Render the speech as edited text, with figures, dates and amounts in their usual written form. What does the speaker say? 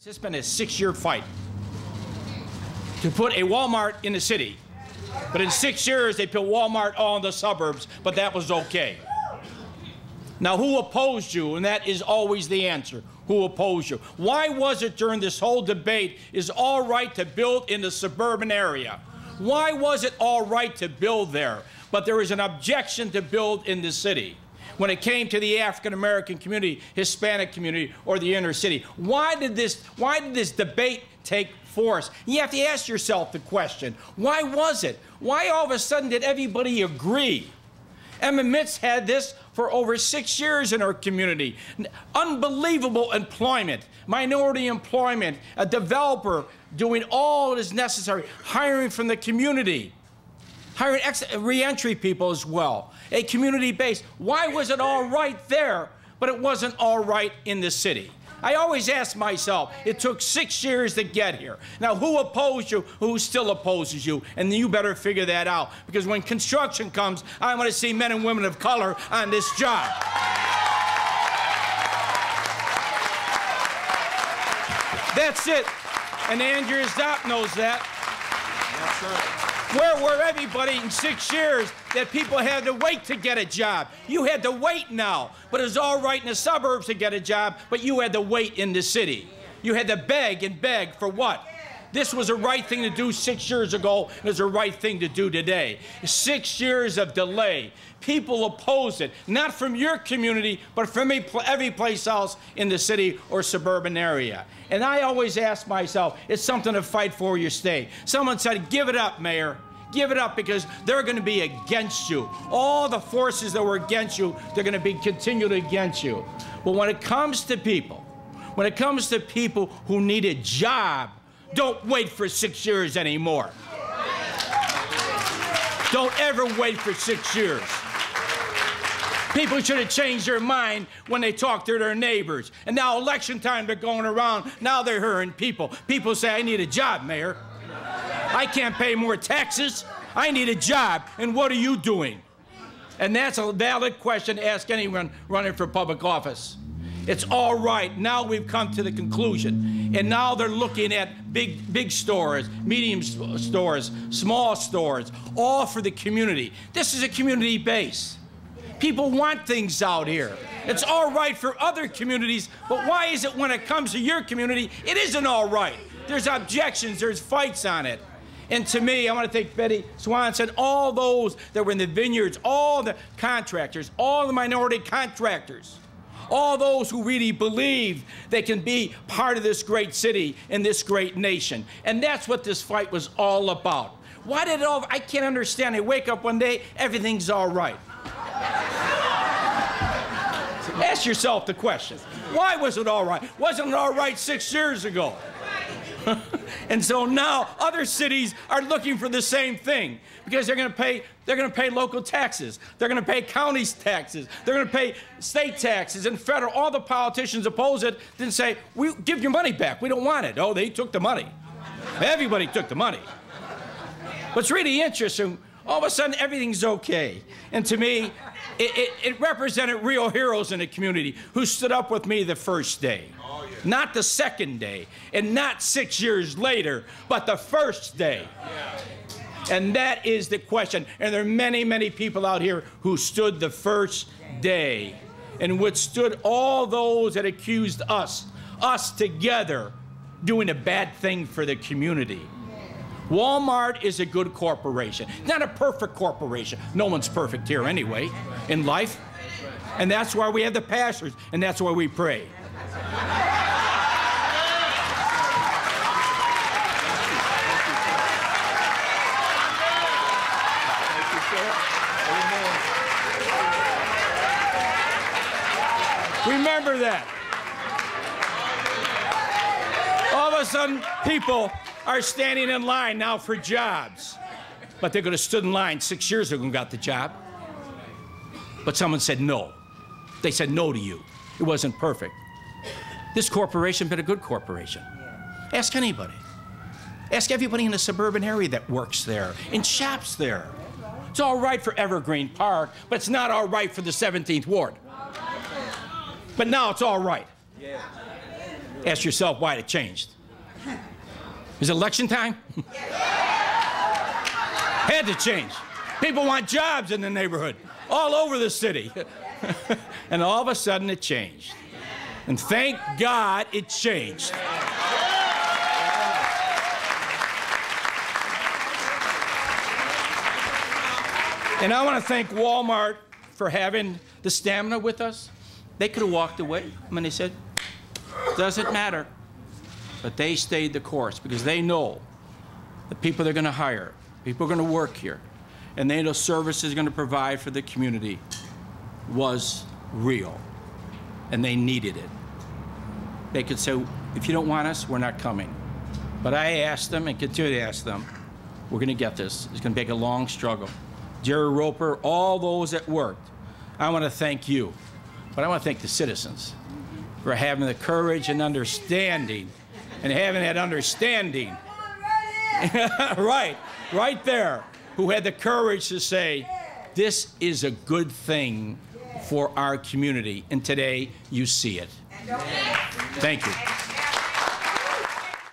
It's been a 6-year fight to put a Walmart in the city. But in 6 years, they put Walmart all in the suburbs, but that was okay. Now, who opposed you? And that is always the answer. Who opposed you? Why was it during this whole debate is all right to build in the suburban area? Why was it all right to build there? But there was an objection to build in the city. When it came to the African-American community, Hispanic community, or the inner city. Why did this debate take force? You have to ask yourself the question, why was it? Why all of a sudden did everybody agree? Emma Mitz had this for over 6 years in our community. Unbelievable employment, minority employment, a developer doing all that is necessary, hiring from the community, hiring re-entry people as well, a community base. Why was it all right there, but it wasn't all right in the city? I always ask myself, it took 6 years to get here. Now, who opposed you? Who still opposes you? And you better figure that out, because when construction comes, I want to see men and women of color on this job. That's it. And Andrea Zopp knows that. Yes, sir. Where were everybody in 6 years that people had to wait to get a job? You had to wait now, but it was all right in the suburbs to get a job, but you had to wait in the city. You had to beg and beg for what? This was the right thing to do 6 years ago, and it's the right thing to do today. 6 years of delay. People opposed it, not from your community, but from every place else in the city or suburban area. And I always ask myself, it's something to fight for your state. Someone said, give it up, Mayor. Give it up, because they're going to be against you. All the forces that were against you, they're going to be continued against you. But when it comes to people, who need a job, don't wait for 6 years anymore. Don't ever wait for 6 years. People should have changed their mind when they talk to their neighbors. And now election time, they're going around. Now they're hearing people. People say, I need a job, Mayor. I can't pay more taxes. I need a job. And what are you doing? And that's a valid question to ask anyone running for public office. It's all right. Now we've come to the conclusion. And now they're looking at big stores, medium stores, small stores, all for the community. This is a community base. People want things out here. It's all right for other communities, but why is it when it comes to your community, it isn't all right? There's objections, there's fights on it. And to me, I want to thank Betty Swanson, all those that were in the vineyards, all the contractors, all the minority contractors, all those who really believe they can be part of this great city and this great nation. And that's what this fight was all about. Why did it all, I can't understand. They wake up one day, everything's all right. Ask yourself the question, why was it all right? Wasn't it all right 6 years ago? And so now other cities are looking for the same thing, because they're going to pay local taxes. They're going to pay county taxes. They're going to pay state taxes and federal. All the politicians oppose it, then say, we give your money back. We don't want it. Oh, they took the money. Everybody took the money. What's really interesting, all of a sudden everything's okay. And to me, it represented real heroes in the community who stood up with me the first day. Oh, yeah. Not the second day, and not 6 years later, but the first day. Yeah. And that is the question. And there are many, many people out here who stood the first day and withstood all those that accused us together, doing a bad thing for the community. Walmart is a good corporation. Not a perfect corporation. No one's perfect here anyway in life. And that's why we have the pastors, and that's why we pray. Remember that. All of a sudden, people are standing in line now for jobs. But they could have stood in line 6 years ago and got the job. But someone said no. They said no to you. It wasn't perfect. This corporation been a good corporation. Ask anybody. Ask everybody in the suburban area that works there and shops there. It's all right for Evergreen Park, but it's not all right for the 17th Ward. But now it's all right. Ask yourself why it changed. Is it election time? Had to change. People want jobs in the neighborhood, all over the city. And all of a sudden it changed. And thank God it changed. And I want to thank Walmart for having the stamina with us. They could have walked away when they said, doesn't matter. But they stayed the course because they know the people they're going to hire, people are going to work here, and they know services are going to provide for the community was real, and they needed it. They could say, if you don't want us, we're not coming. But I asked them and continue to ask them, we're going to get this. It's going to take a long struggle. Jerry Roper, all those that worked, I want to thank you. But I want to thank the citizens for having the courage and understanding, and having that understanding, right there, who had the courage to say, this is a good thing for our community, and today you see it. Thank you.